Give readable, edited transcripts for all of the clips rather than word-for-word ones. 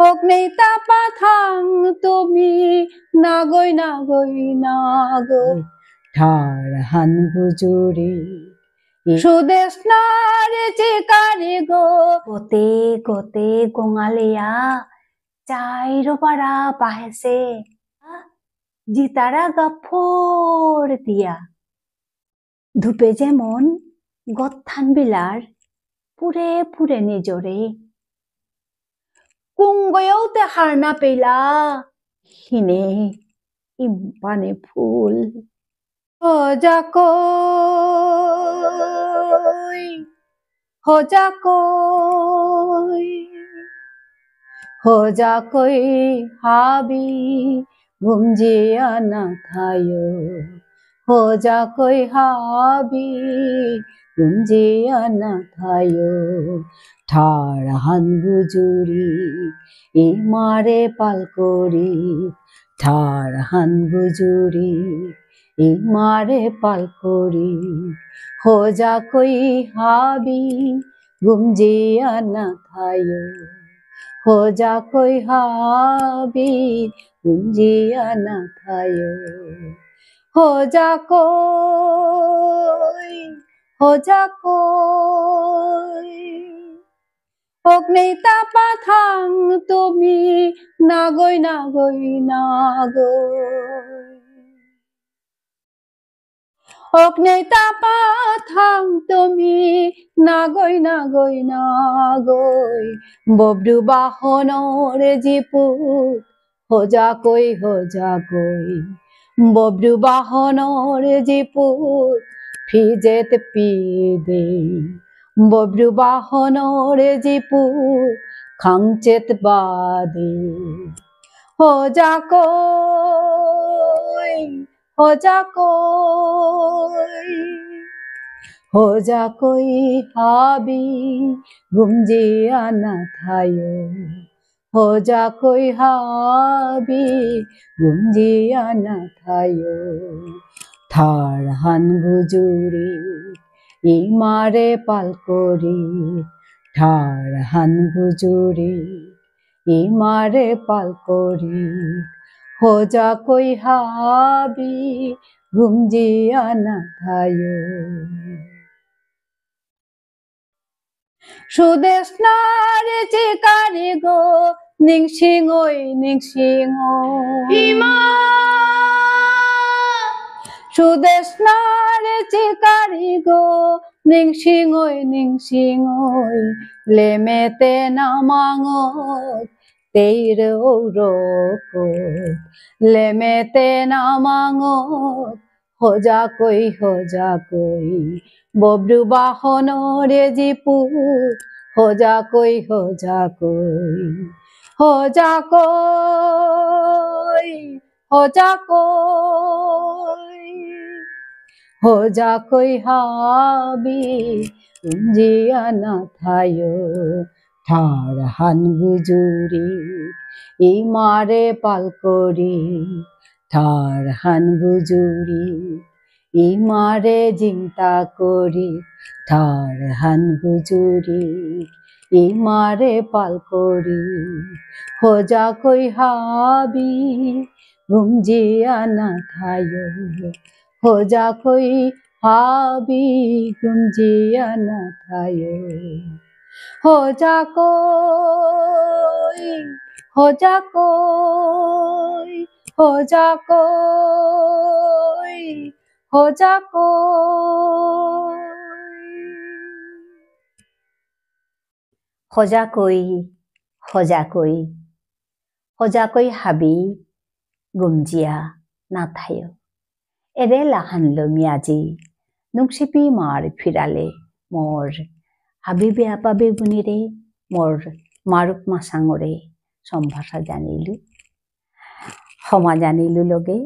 অগ্নিতা পাথাং তুমি নাগৈ নাগৈ নাগৈ ঠার হান গুজুরি সুদেশ নারে চিকারি গো গতে গতে গঙালিয়া চাইরো পারা পাহেছে জিতারা গাফর দিয়া ধূপে যেমন গত্থান বিলার পুরে পুরে নিজরে কুংগয়াওতে হারনা পেলা হিনে ইম্পানে ফুল হজাকই হজাকই হজাকই হাবি ঘুমজিয়া না থায়ো হজাকই হাবি ঘুমজিয়া না থায়ো ঠার হান গুজুরি মারে পাল করি ঠার হান গুজুরি মারে পাল করি হজাকই হাবি ঘুমজিয়া না থায়ো হজাকই হাবি ঘুমজিয়া না থায়ো হজাকই হজাকই অগ্নিতা পাথাং তুমি নাগৈ নাগৈ নাগৈ অগ্নিতা পাথাং তুমি নাগৈ নাগৈ নাগৈ বব্রু বাহনৰ জিপুত হজাকৈ হজাকৈ বব্রু বাহনৰ জিপুত ফিজেত পিদে বব্রু বাহনৰ জিপুত খাংচেত বাদে হজাকৈ হজাকৈ হজাকৈ হাবি ঘুমজিয়া না থায়ো হজাকৈ হাবি ঘুমজিয়া না থায়ো ঠার হান গুজুরি মারে পাল করি ঠার হান গুজুরি মারে পাল করি হজাকৈ হাবি ঘুমজিয়া না থায়ো সুদেশ নারে চিকারি গো নিংসিঙৈ নিংসিঙৈ সুদেশ নারে চিকারি গো নিংসিঙৈ নিংসিঙৈ লেমেতে নামাঙত তেইর ঔরকত লেমেতে নামাঙত হজাকৈ হজাকৈ বব্রু বাহনৰ জিপুত হজাকৈ হজাকৈ হজাকৈ হজাকৈ হজাকৈ হাবি ঘুমজিয়া না থায়ো ঠার হান গুজুরি মারে পাল করি ঠার হান গুজুরি মারে জিংতা করি ঠার হান গুজুরি মারে পাল করি হজাকৈ হাবি ঘুমজিয়া না থায়ো হজাকৈ হাবি ঘুমজিয়া না থায়ো হজাকৈ হজাকৈ হজাকৈ হজাকৈ হজাকৈ হজাকৈ হজাকৈ হাবি ঘুমজিয়া না থায়ো এরে লাহানলো মিয়াজি নুকসিপি মার ফিরালে মোর হাবিবে আপাবে বুনিরে মোর মারুক মাসাঙরে সম্ভাষা জানিলু ক্ষমা জানিলু লগে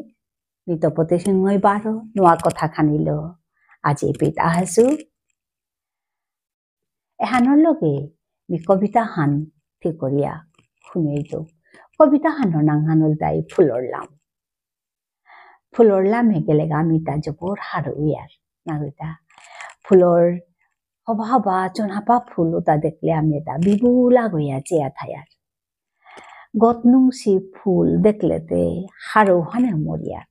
নিতপতে সিংহই বারো নোয়া কথা খানিল আজি এপিত আহাসু এহানৰ লগে মি কবিতা হান ঠিক করিয়া শুনিলো কবিতা হানৰ নাংহানল দাই ফুলৰ লাম হেগেলেগা আমি তা জবৰ হাৰো ইয়ার নাগরিতা ফুলৰ হবা হবা চনহাপা ফুল তা দেখলে আমি এটা বিবুলা গইয়া চেয়া থায়ার গত নুংসি ফুল দেখলেতে হারো হানে মরিয়া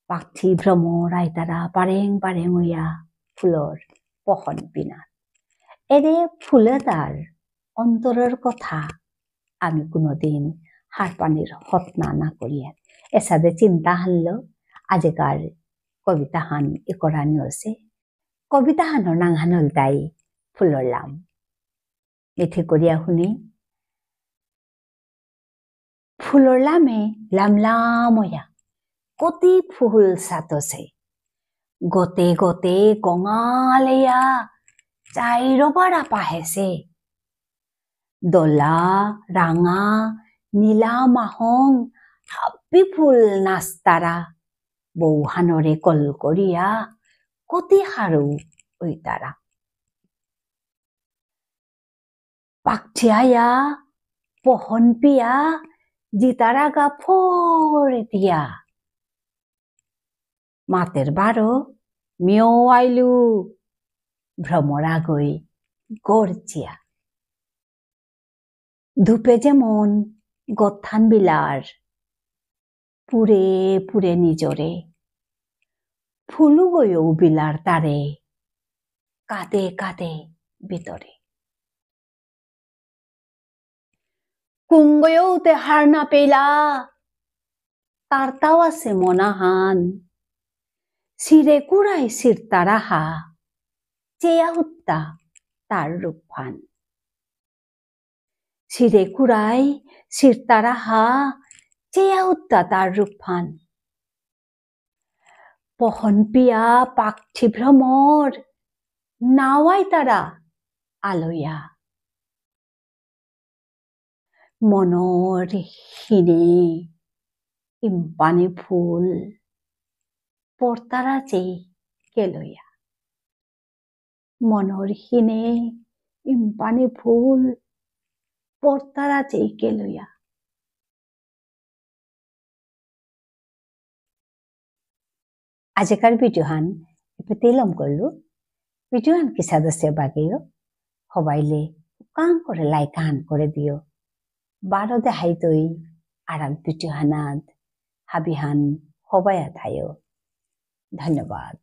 পাখি ভ্রমর আইতারা পারেং পারেং হইয়া ফুলর পহন পিনা এরে ফুলে তার অন্তরের কথা আমি কোনোদিন হার পানির হতনা না করিয়া এসাদে চিন্তা হানল আজিকার কবিতা হান এ করানি হচ্ছে কবিতা হানোর নাং হানল তাই ফুলর লাম মিঠে করিয়া শুনি ফুলর লামে লাম লাম হইয়া কতি ফুল সাতছে গতে গতে কঙালেয়া চাইরবারা পাহেছে দলা রাঙা নীলা মাহং হাব্বি ফুল নাস্তারা বৌহানরে কল করিয়া কতি হারু ওই তারা পাকঠিয়ায়া পহন পিয়া জিতারা গা ফোর দিয়া মাতের বারো মিও আইলু ভ্রমরা গই গরচিয়া ধূপে যেমন গথান বিলার পুরে পুরে নিজরে ফুলু গয়ও বিলার তারে কাঁদে কাঁদে ভিতরে কুঙ্গয়তে হার না পেলা তারটাও আছে মনাহান সিরে কুড়াই সিরতারাহা চেয়া হুত্তা তার রূপফান সিরে কুড়াই সিরতারাহা চেয়া হুত্তা তার রূপফান পহন পিয়া পাকছি ভ্রমর নাওয়াই তারা আলোয়া মনর হিনে ইম্পানে ফুল পর্তারা চেয়ে কেলইয়া মনর হিনে ইম্পানে ফুল পর্তারা চেয়ে কেলইয়া আজিকার ভিডিওহান তেলম করলু ভিডিওহান কি সদস্য বাগেও হবাইলে কাম করে লাইক হান করে দিও বারো দেখাই তৈ আরাম ভিডিওহানাত হাবিহান হবাইয়া থাইও ধন্যবাদ।